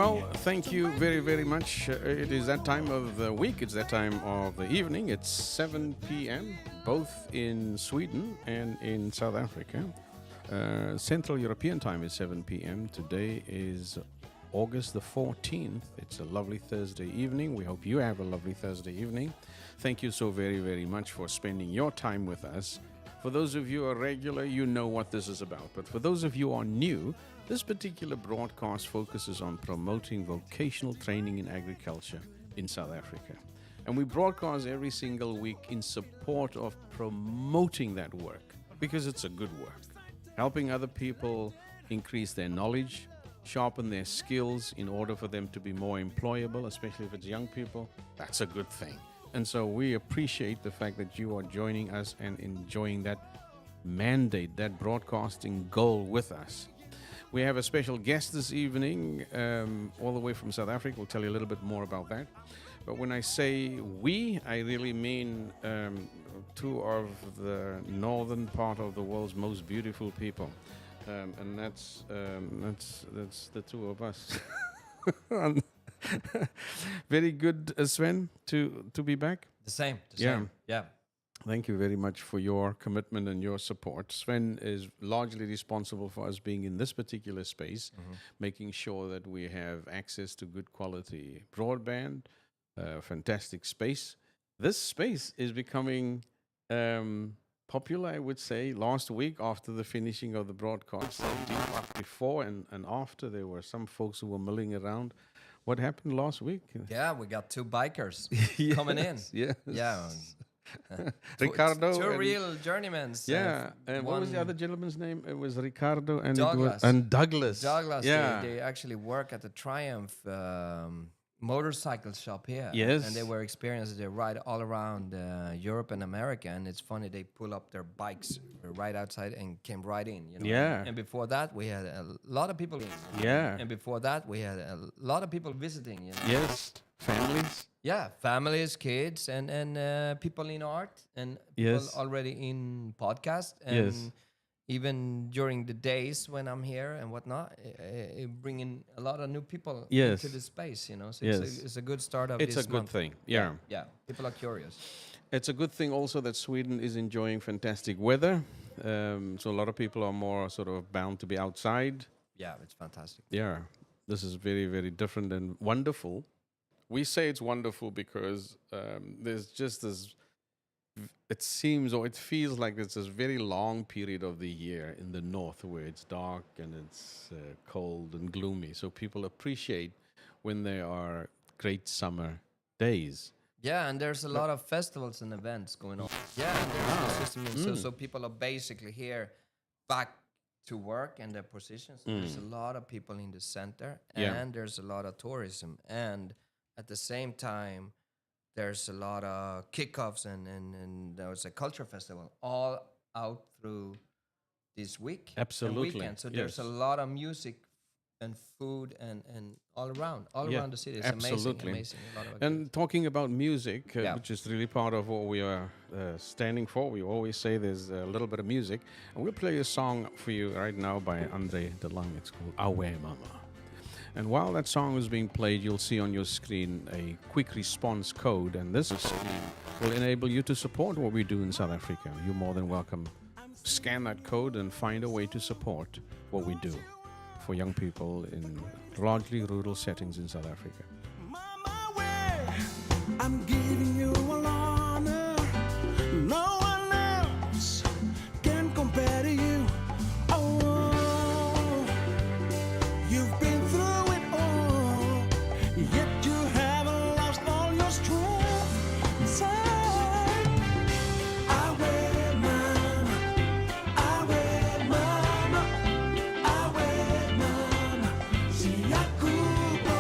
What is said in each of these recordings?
Well, thank you very, very much. It is that time of the week, it's that time of the evening. It's 7 p.m., both in Sweden and in South Africa. Central European time is 7 p.m. Today is August the 14th. It's a lovely Thursday evening. We hope you have a lovely Thursday evening. Thank you so very, very much for spending your time with us. For those of you who are regular, you know what this is about. But for those of you who are new, this particular broadcast focuses on promoting vocational training in agriculture in South Africa. And we broadcast every single week in support of promoting that work because it's a good work. Helping other people increase their knowledge, sharpen their skills in order for them to be more employable, especially if it's young people, that's a good thing. And so we appreciate the fact that you are joining us and enjoying that mandate, that broadcasting goal with us. We have a special guest this evening, all the way from South Africa. We'll tell you a little bit more about that. But when I say we, I really mean two of the northern part of the world's most beautiful people. And that's the two of us. Very good, Sven, to be back. The same. Yeah. Thank you very much for your commitment and your support. Sven is largely responsible for us being in this particular space, making sure that we have access to good quality broadband, fantastic space. This space is becoming popular, I would say. Last week, after the finishing of the broadcast, before and after, there were some folks who were milling around. What happened last week? Yeah, we got two bikers coming in. Yes. Yeah. Ricardo. Two real journeymen. Yeah. And what was the other gentleman's name? It was Ricardo and Douglas. Douglas. Yeah. They actually work at the Triumph motorcycle shop here. Yes. And they were experienced. They ride all around Europe and America. And it's funny, they pull up their bikes right outside and came right in. You know? Yeah. And before that, we had a lot of people in. Yeah. And before that, we had a lot of people visiting. You know? Yes. Families. Yeah, families, kids, and people in art, and people already in podcast, and even during the days when I'm here and whatnot, bringing a lot of new people into the space, you know. So it's a good start of it's this a good month. thing. Yeah. Yeah, people are curious. It's a good thing also that Sweden is enjoying fantastic weather. So a lot of people are more sort of bound to be outside. Yeah, it's fantastic. Yeah, this is very, very different and wonderful. We say it's wonderful because there's just this, it seems or it feels like there's this very long period of the year in the north where it's dark and it's cold and gloomy. So people appreciate when there are great summer days. Yeah, and there's a lot of festivals and events going on. Yeah, and there's a system. So people are basically here back to work in their positions. There's a lot of people in the center, and there's a lot of tourism. And at the same time, there's a lot of kickoffs and there's a culture festival all out through this week. Absolutely. And weekend. So there's a lot of music and food and all around the city. It's amazing. A lot of and talking about music, which is really part of what we are standing for, we always say there's a little bit of music. And we'll play a song for you right now by Andre de Lang. It's called Awe Mama. And while that song is being played, you'll see on your screen a quick response code, and this screen will enable you to support what we do in South Africa. You're more than welcome. Scan that code and find a way to support what we do for young people in largely rural settings in South Africa. Mama, way, I'm giving you all honor. No one else can compare to you. Oh, you've been through it all, yet you haven't lost all your strength inside. I wear mama, I wear mama, I wear mama. See, I could go.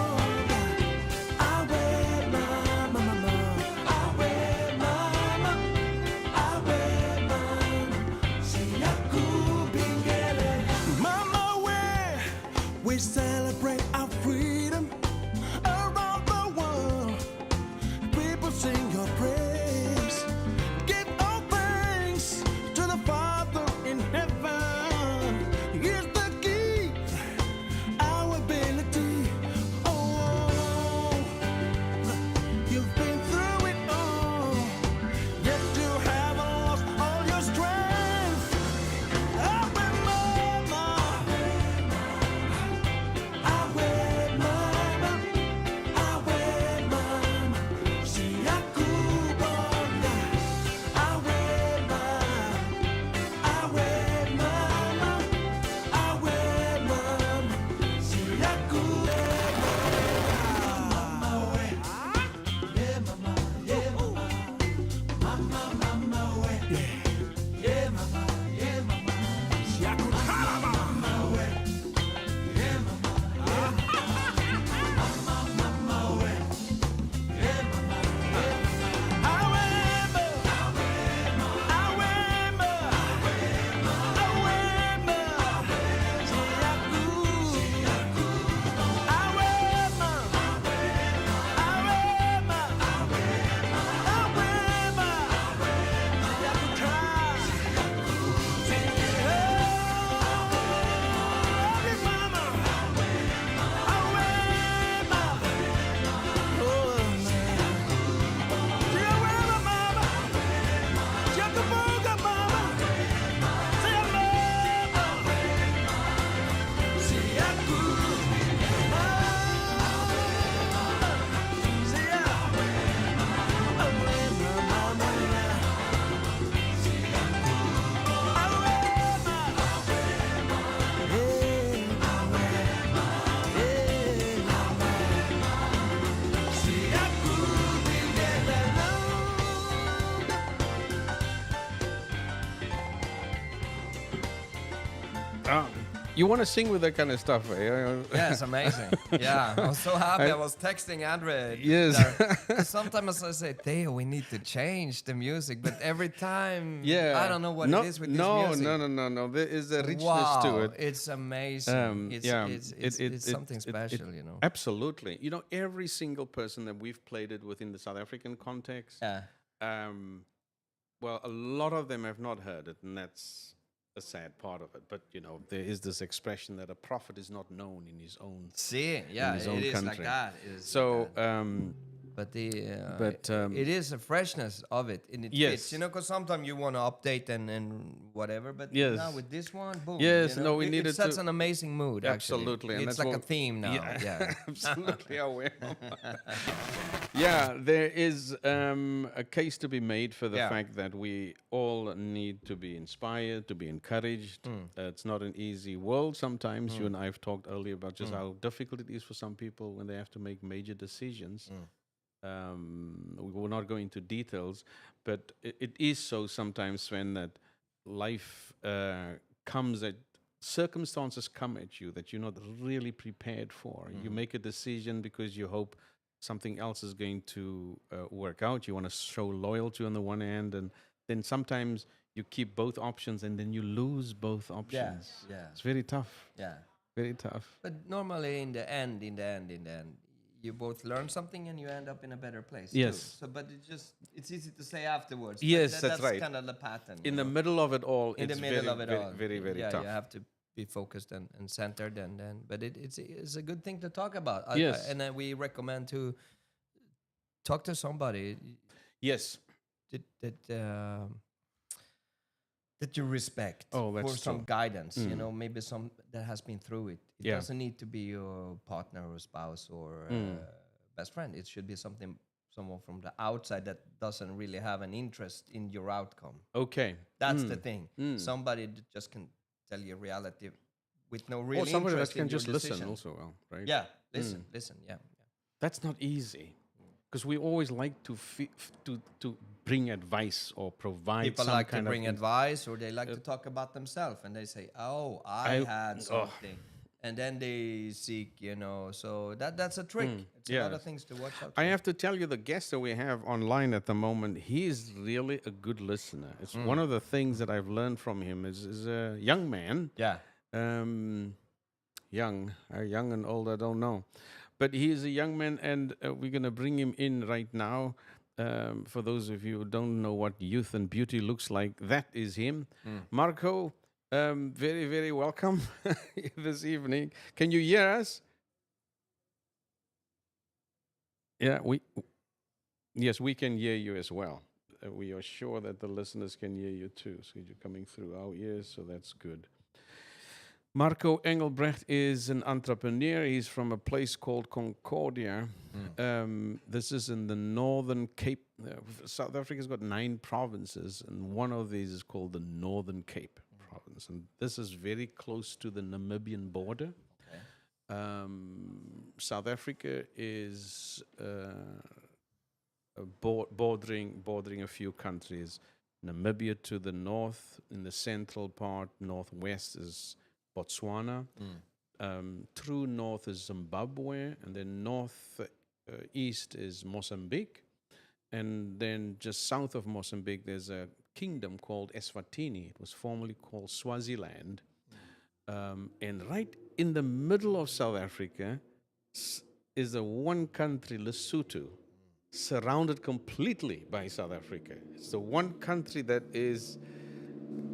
Ah, you want to sing with that kind of stuff, eh? Yeah, it's amazing. Yeah, I was so happy. I was texting Andre. Yes. Sometimes I say, Theo, we need to change the music, but every time, Yeah. I don't know what no, it is with no, this music. No. There is a richness Wow, to it. it's amazing. It's something special, you know. Absolutely. You know, every single person that we've played it within the South African context, Yeah. well, a lot of them have not heard it, and that's a sad part of it. But, you know, there is this expression that a prophet is not known in his own See, yeah, his it own is like country. that. It is So, like that. But it is a freshness of it, and it Yes. fits, you know, because sometimes you want to update and whatever, but Yes. now with this one, boom. Yes, you know, no, we it needed sets to- an amazing mood. Absolutely, and Actually, it's that's like a what- theme now. Yeah. absolutely aware. Yeah, there is a case to be made for the Yeah. fact that we all need to be inspired, to be encouraged. It's not an easy world sometimes. You and I have talked earlier about just how difficult it is for some people when they have to make major decisions. We will not go into details, but it is so sometimes, Sven, that life comes at circumstances come at you that you're not really prepared for. You make a decision because you hope something else is going to work out. You want to show loyalty on the one hand, and then sometimes you keep both options and then you lose both options. yeah. It's very tough. Yeah. Very tough. But normally, in the end, you both learn something and you end up in a better place. Yes. Too. So, but it's easy to say afterwards. but Yes, that's that's right. kind of the pattern. In you the know. middle of it all, In the it's middle very, of it very, all, very, very yeah, tough. you have to be focused and centered, and then. But it's a good thing to talk about. Yes. And we recommend to talk to somebody Yes. that you respect Oh, for that's some true. guidance. You know, maybe some that has been through it. It Yeah. doesn't need to be your partner or spouse or best friend. It should be someone from the outside that doesn't really have an interest in your outcome. Okay. That's the thing. Somebody that just can tell you reality with no real Or somebody that interest can in your just listen decision. also, well, right? Yeah, listen, yeah. That's not easy. Because we always like to to bring advice or provide People some like to kind bring of advice, or they like to talk about themselves, and they say, "Oh, I had something," and then they seek, you know. So that's a trick. It's a lot of Yes. things to watch out I for. have to tell you, the guest that we have online at the moment, he is really a good listener. It's one of the things that I've learned from him is a young man. Yeah, Young and old, I don't know. But he is a young man, and we're going to bring him in right now. For those of you who don't know what youth and beauty looks like, that is him. Marco, very, very welcome this evening. Can you hear us? Yeah, yes, we can hear you as well. We are sure that the listeners can hear you too. So you're coming through our ears, so that's good. Marco Engelbrecht is an entrepreneur. He's from a place called Concordia. This is in the Northern Cape. South Africa's got 9 provinces, and one of these is called the Northern Cape province. And this is very close to the Namibian border. South Africa is bordering a few countries. Namibia to the north, in the central part, northwest is Botswana. True north is Zimbabwe, and then north east is Mozambique. And then just south of Mozambique, there's a kingdom called Eswatini. It was formerly called Swaziland. And right in the middle of South Africa is the one country, Lesotho, surrounded completely by South Africa. It's the one country that is,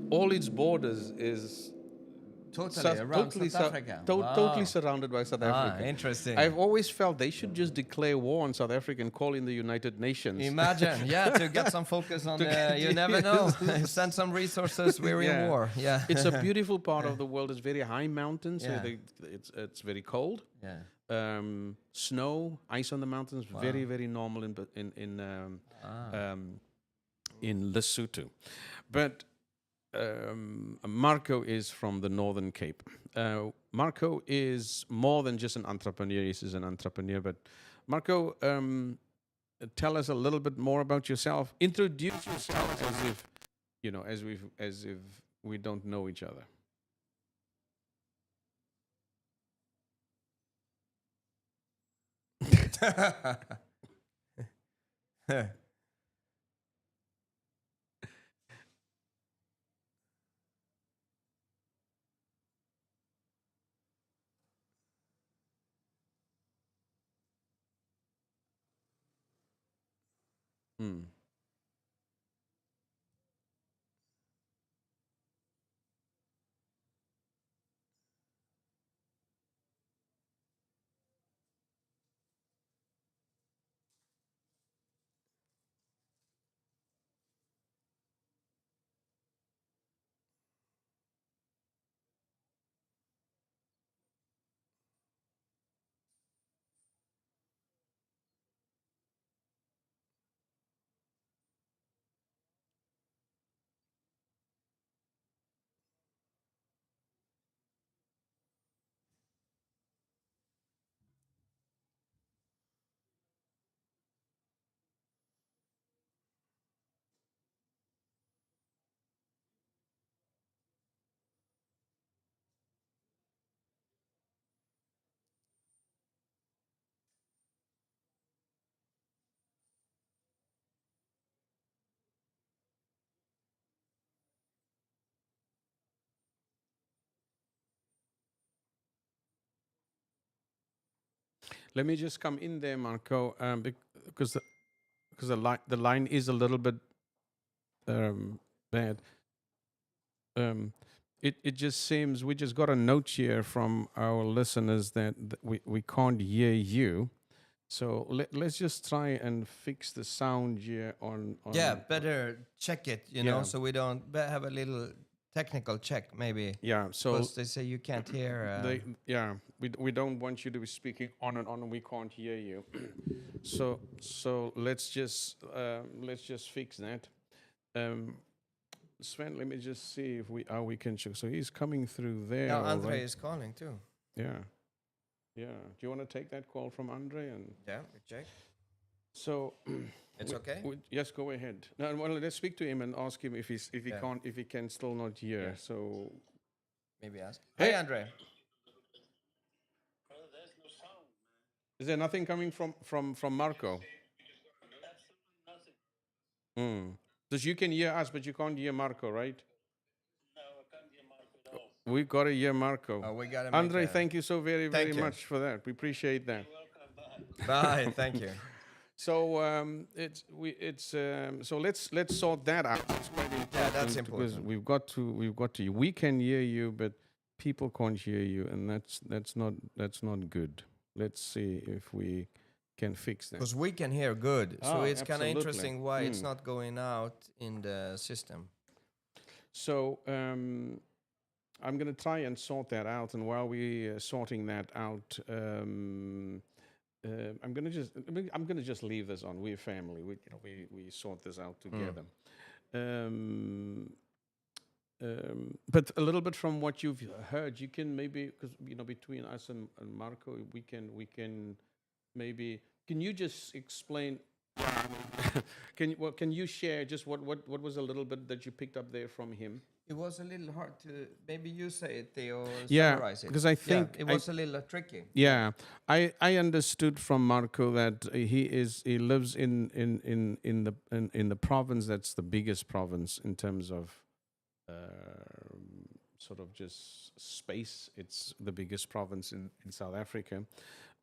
all its borders is totally around South Africa. totally surrounded by South Africa. Interesting. I've always felt they should just declare war on South Africa and call in the United Nations. Imagine, yeah, to get some focus on you never know. Send some resources, we're in war. Yeah. It's a beautiful part of the world. It's very high mountains, Yeah. so it's very cold. Yeah. Snow, ice on the mountains, very, very normal in Lesotho. But Marco is from the Northern Cape. Marco is more than just an entrepreneur. He's an entrepreneur. But Marco, tell us a little bit more about yourself. Introduce yourself as if we don't know each other. Hmm. Let me just come in there, Marco, because the line is a little bit bad. It just seems we just got a note here from our listeners that we can't hear you. So let's just try and fix the sound here on Yeah, better check it, you know, Yeah. so we don't have a little technical check, maybe. yeah. So Because they say you can't hear. we don't want you to be speaking on and on, and we can't hear you. So let's just fix that. Um, Sven, let me just see if we can check. So he's coming through there. Now, all Andre right. is calling too. Yeah. Yeah. Do you want to take that call from Andre? And Yeah, we check. so It's okay? yes, go ahead. No, well, let's speak to him and ask him if Yeah. he can still not hear. Yeah. So Maybe ask. Hey. Hey, Andre. is there nothing coming from Marco? Mm. Because you can hear us, but you can't hear Marco, right? We got to hear Marco. Oh, we gotta make Andre, a- thank you so very, Thank very you. much for that. We appreciate that. Bye. Thank you. So so let's sort that out. It's quite important. Yeah, that's because important. we've got to we can hear you, but people can't hear you, and that's not good. Let's see if we can fix that. Because we can hear good. So Oh, it's kind of absolutely. interesting why it's Mm. not going out in the system. So I'm going to try and sort that out, and while we're sorting that out, I'm going to just leave this on. We're family. We sort this out together. But a little bit from what you've heard, you can maybe, because between us and Marco, we can maybe. Can you just explain? Can you share just what was a little bit that you picked up there from him? It was a little hard to. Maybe you say it, Theo, or Yeah, summarize it. because I think it was a little tricky. Yeah, I understood from Marco that he lives in the province that's the biggest province in terms of sort of just space. It's the biggest province in South Africa,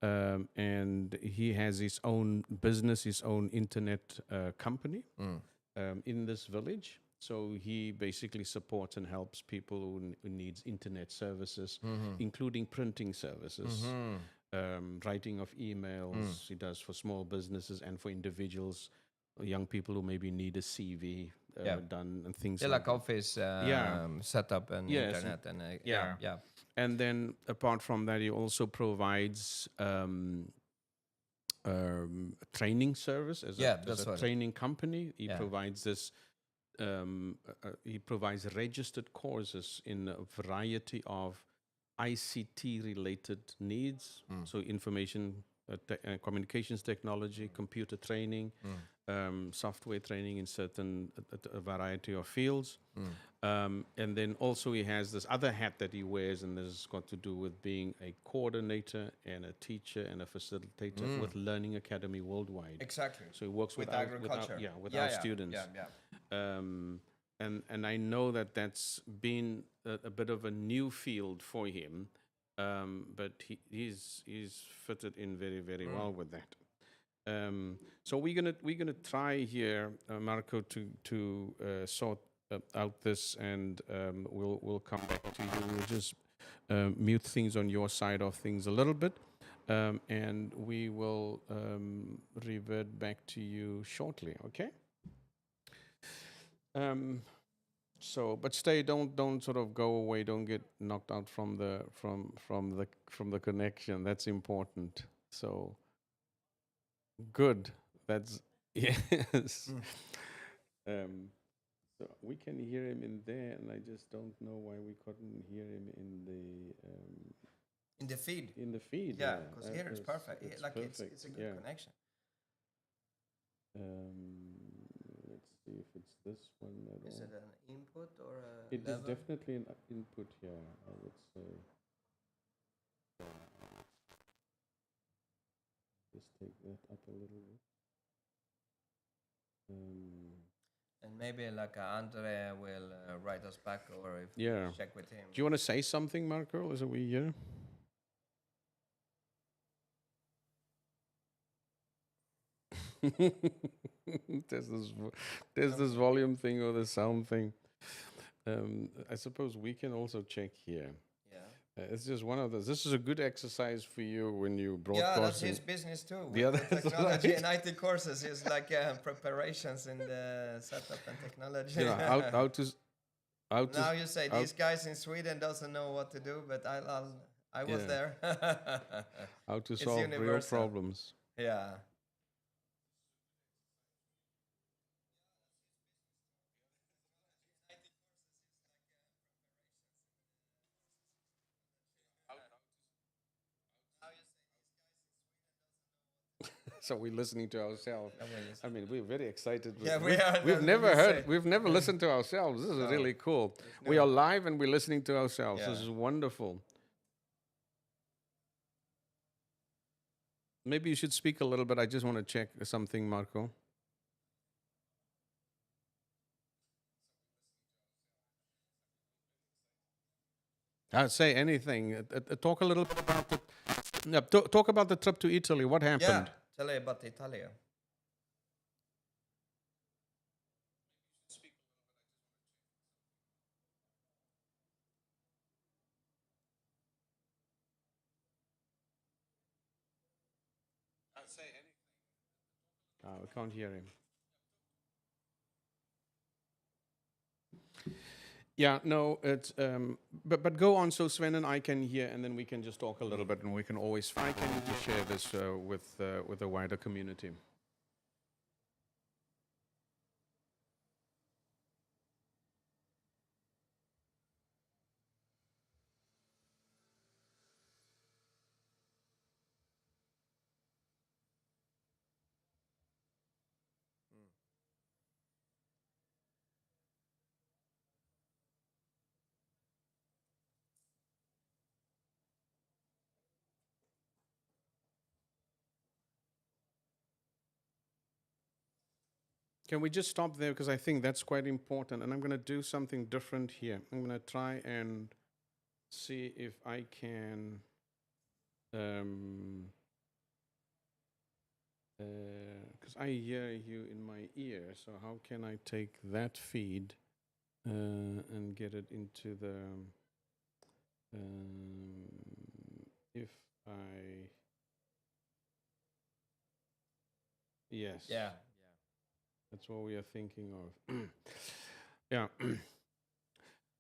and he has his own business, his own internet company in this village. So he basically supports and helps people who needs internet services, including printing services, writing of emails. He does for small businesses and for individuals, young people who maybe need a CV done and things Yeah, like like that. office setup and Yes, internet and yeah. yeah. And then apart from that, he also provides training service as that's a what- training company. He Yeah. provides this. He provides registered courses in a variety of ICT related needs, so information communications technology, computer training, software training in certain a variety of fields. And then also he has this other hat that he wears, and this has got to do with being a coordinator and a teacher and a facilitator with Learning Academy worldwide. Exactly. So he works with with our, agriculture. with our students. And I know that that's been a bit of a new field for him, but he's fitted in very, very well with that. So we're gonna try here, Marco, to sort out this, and we'll come back to you. We'll just mute things on your side of things a little bit, and we will revert back to you shortly. Okay. So, but stay. Don't sort of go away. Don't get knocked out from the connection. That's important. So, good. That's yes. So we can hear him in there, and I just don't know why we couldn't hear him in the feed. In the feed. Yeah, because here it's perfect. It's Like perfect. it's a good connection. Let's see if it's this one at all. Is it an input or a It is level? definitely an input here, I would say. Just take that up a little bit. And maybe like Andre will write us back, or if Yeah. we check with him. Do you want to say something, Marco? Is it we here? there's this volume thing or the sound thing. I suppose we can also check here. Yeah. It's just one of those. This is a good exercise for you when you Yeah, broadcast. that's his business too. Yeah, With that's technology right. and IT courses is like preparations in the setup and technology. You know, how to Now you say these guys in Sweden doesn't know what to do, but I was Yeah. there. how to It's solve real universal. problems. Yeah. So we're listening to ourselves. And we're listening. I mean, we're very excited. Yeah, we are. We've That's never what we heard. say. We've never listened to ourselves. This is No. really cool. It's We new. are live and we're listening to ourselves. This Yeah. is wonderful. Maybe you should speak a little bit. I just want to check something, Marco. Say anything. Talk a little bit about the. Yeah, talk about the trip to Italy. What happened? Yeah. Tell me about Italy. We can't hear him. Yeah, no, it's but go on. So Sven and I can hear, and then we can just talk a little bit, and we can always. I can just share this with the wider community. Can we just stop there, because I think that's quite important, and I'm going to do something different here. I'm going to try and see if I can. Because I hear you in my ear, so how can I take that feed and get it into the? If I. Yes. Yeah. That's what we are thinking of. Yeah.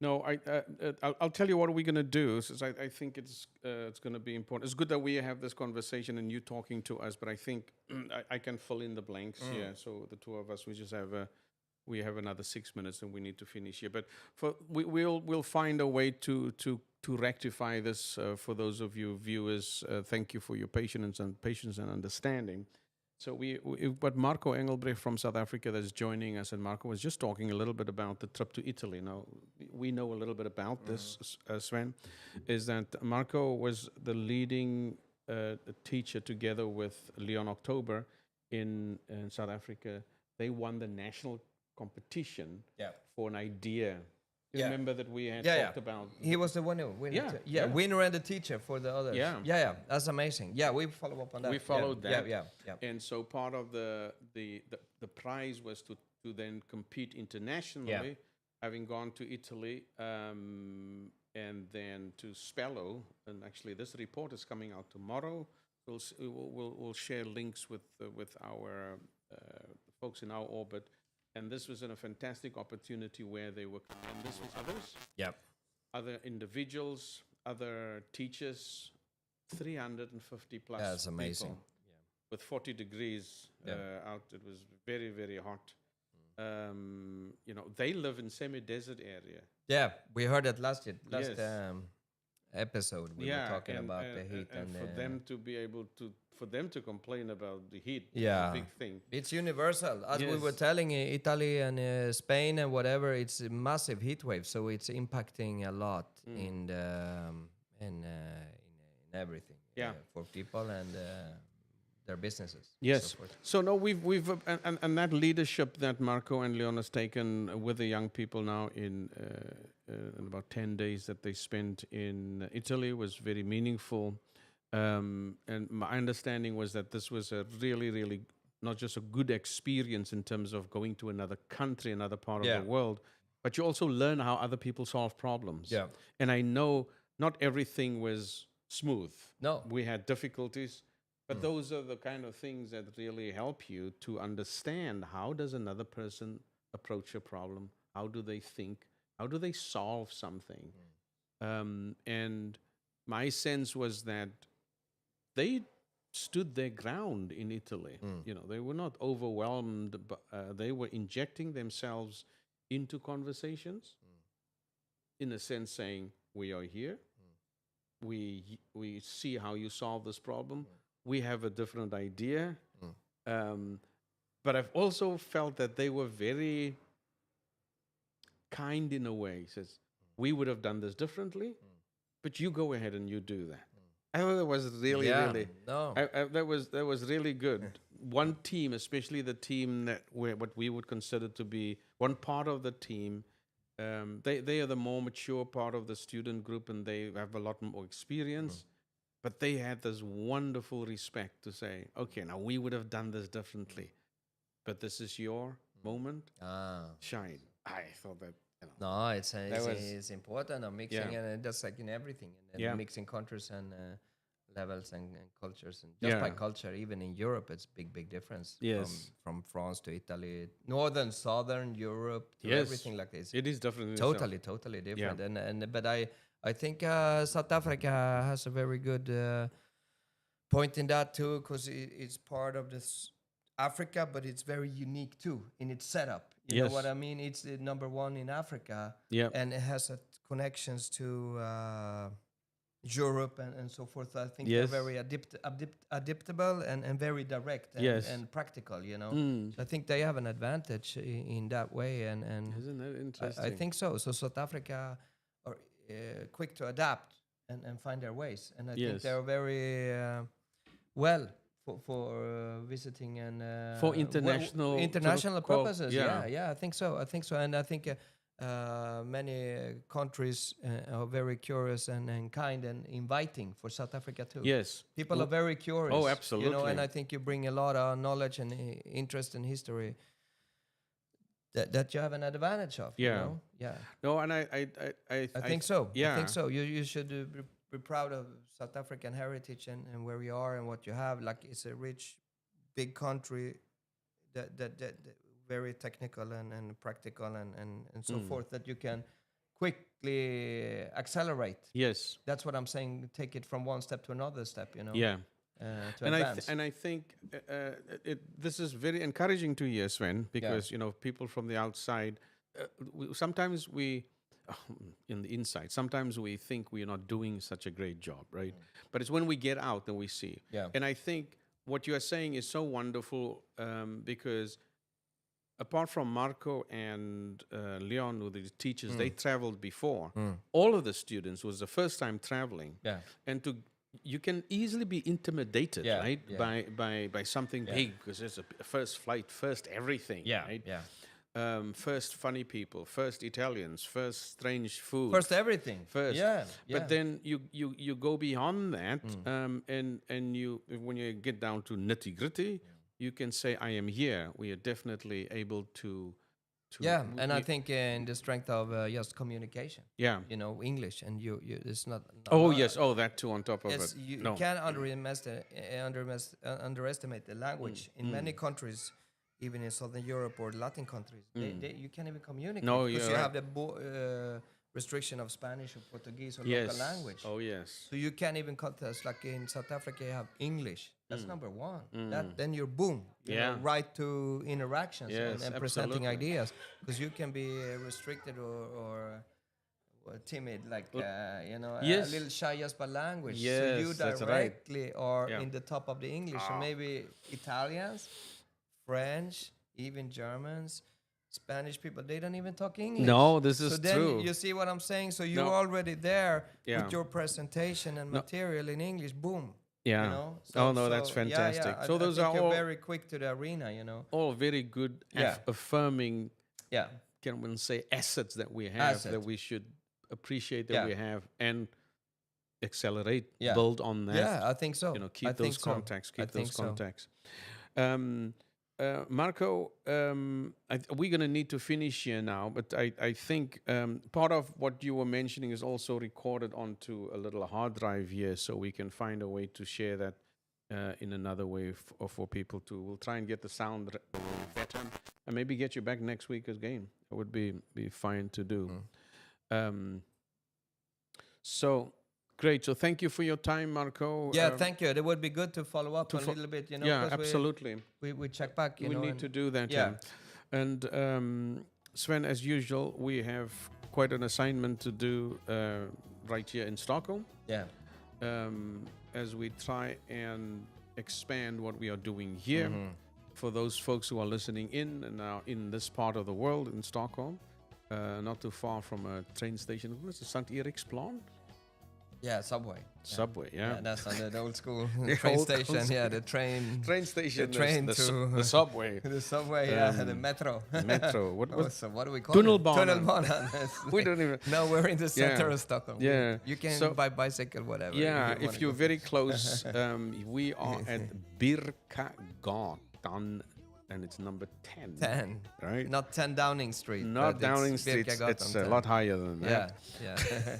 No, I'll tell you what we're going to do. Since I think it's going to be important. It's good that we have this conversation and you talking to us, but I think I can fill in the blanks here. So the two of us, we just have we have another 6 minutes and we need to finish here. But we'll find a way to rectify this for those of you viewers. Thank you for your patience and understanding. So we've got Marco Engelbrecht from South Africa that's joining us, and Marco was just talking a little bit about the trip to Italy. Now, we know a little bit about this, Sven, is that Marco was the leading teacher together with Leon October in South Africa. They won the national competition for an idea. You remember that we had talked about? He was the winner. Winner and the teacher for the others. Yeah. That's amazing. Yeah, we follow up on that. We followed that. Yeah. And so part of the prize was to then compete internationally, having gone to Italy and then to Spello. And actually, this report is coming out tomorrow. We'll share links with our folks in our orbit. And this was a fantastic opportunity where they were, and this was others, other individuals, other teachers, 350 plus. That's amazing. People, with 40 degrees out, it was very, very hot. They live in semi-desert area. Yeah, we heard it last episode. We were talking about the heat and for them to be able to. For them to complain about the heat is a big thing. It's universal. As we were telling Italy and Spain and whatever, it's a massive heat wave, so it's impacting a lot in everything for people and their businesses. Yes. So no, we've and that leadership that Marco and Leon has taken with the young people now in about 10 days that they spent in Italy was very meaningful. And my understanding was that this was a really, really not just a good experience in terms of going to another country, another part of the world, but you also learn how other people solve problems. Yeah. And I know not everything was smooth. No. We had difficulties, but those are the kind of things that really help you to understand how does another person approach a problem? How do they think? How do they solve something? And my sense was that they stood their ground in Italy. They were not overwhelmed, but they were injecting themselves into conversations, in a sense saying, we are here, we see how you solve this problem, we have a different idea. But I've also felt that they were very kind in a way. Says, we would have done this differently, but you go ahead and you do that. I thought that was really, that was really good. One team, especially the team that what we would consider to be one part of the team, they are the more mature part of the student group, and they have a lot more experience. But they had this wonderful respect to say, okay, now we would have done this differently, but this is your moment. Shine. I thought that. No, it's important. Mixing and just like in everything, and mixing countries and levels and cultures, and just by culture, even in Europe, it's big difference. Yes, from France to Italy, northern, southern Europe, to everything like this. It is definitely totally different. And but I think South Africa has a very good point in that too, because it's part of this Africa, but it's very unique too in its setup. You know what I mean? It's the number one in Africa, and it has connections to Europe and so forth. I think they're very adaptable and very direct and practical. So I think they have an advantage in that way. And isn't that interesting? I think so. So South Africa are quick to adapt and find their ways, and I think they're very well. For visiting and for international purposes, I think so, and I think many countries are very curious and kind and inviting for South Africa too. Yes, people are very curious. Oh, absolutely. And I think you bring a lot of knowledge and interest in history that you have an advantage of. No, and I think so. I think so. You should be proud of South African heritage and where we are and what you have. Like, it's a rich, big country that very technical and practical and so forth, that you can quickly accelerate. Yes, that's what I'm saying. Take it from one step to another step. Yeah. To advance. I think this is very encouraging to hear, Sven, because people from the outside, sometimes we. In the inside, sometimes we think we are not doing such a great job, right? But it's when we get out that we see. And I think what you are saying is so wonderful, because apart from Marco and Leon, who the teachers, they traveled before. All of the students was the first time traveling. Yeah. And you can easily be intimidated, Yeah, right? yeah. By something big, because it's a first flight, first everything, right? Yeah. First funny people, first Italians, first strange food. First everything. First. Yeah. But then you go beyond that, and you, when you get down to nitty gritty, you can say, I am here. We are definitely able to Yeah, and I think in the strength of just communication. Yeah. You know, English, and you it's not. Oh yes. Oh, that too on top of It's, it. you No. can't underestimate the language. In many countries, even in Southern Europe or Latin countries, you can't even communicate. No, because you're you right. have the restriction of Spanish or Portuguese or Yes. local language. Oh yes. So you can't even contest. Like in South Africa, you have English. That's number one. Then you're boom. You know, right to interactions Yes, and presenting absolutely. ideas. Because you can be restricted or timid, like you know, Yes. a little shy just by language. So Yes, you that's right. directly are Yeah. in the top of the English. So maybe Italians, French, even Germans, Spanish people, they don't even talk English. No, this So is then true. you see what I'm saying? So you're No. already there Yeah. with your presentation and material in English. Boom. Yeah. You know? Oh, no, that's fantastic. Yeah, So I those think are you're all- very quick to the arena, you know? All very good, Yeah. affirming, Yeah. can one say, assets that we have, Asset. that we should appreciate, that Yeah. we have, and accelerate, Yeah. build on that. Yeah, I think so. You know, I keep think those so. contacts. I Keep think those so. contacts. Marco, we're going to need to finish here now, but I think part of what you were mentioning is also recorded onto a little hard drive here, so we can find a way to share that in another way for people to. We'll try and get the sound better, and maybe get you back next week again. It would be fine to do. So great. So thank you for your time, Marco. Yeah, thank you. It would be good to follow up a little bit, you know? Yeah, 'cause absolutely. We check back, you We know? need and- to do that. Yeah. And Sven, as usual, we have quite an assignment to do right here in Stockholm, Yeah. as we try and expand what we are doing here Mm-hmm. for those folks who are listening in and now in this part of the world in Stockholm, not too far from a train station. What's it, St. Eriksplan? Yeah, subway. Subway, yeah. Yeah, that's on the old school The train old station. school. Yeah, the train. Train station, The train the subway, The subway, yeah, the metro. metro. What Oh, was so what do we call Tunnelbana. it? Tunnelbana. We don't even. No, we're in the center Yeah. of Stockholm. Yeah. You can So- buy bicycle, whatever. Yeah, you if wanna you're go. very close, we are at Birkagatan, and it's number 10. 10. Right? Not 10 Downing Street. Not but Downing it's Street. Birkagatan It's a 10. lot higher than Yeah, that. yeah.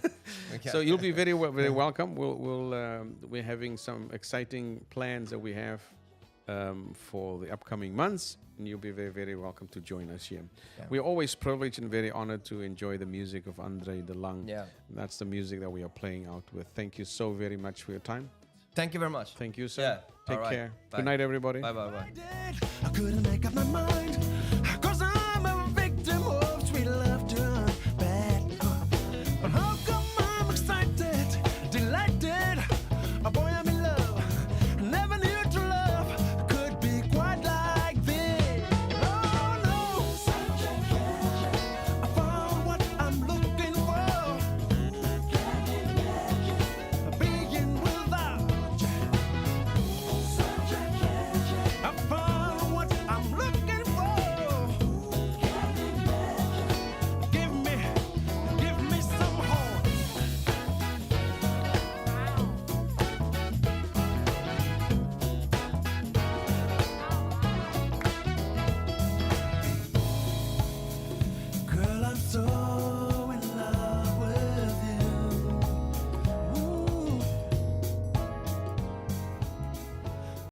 Okay. So you'll be very welcome. We're having some exciting plans that we have for the upcoming months, and you'll be very, very welcome to join us here. Yeah. We're always privileged and very honored to enjoy the music of Andre de Lang. Yeah. That's the music that we are playing out with. Thank you so very much for your time. Thank you very much. Thank you, sir. Yeah, Take all right. care. Bye. Good night, everybody. Bye, bye, bye. I couldn't make up my mind.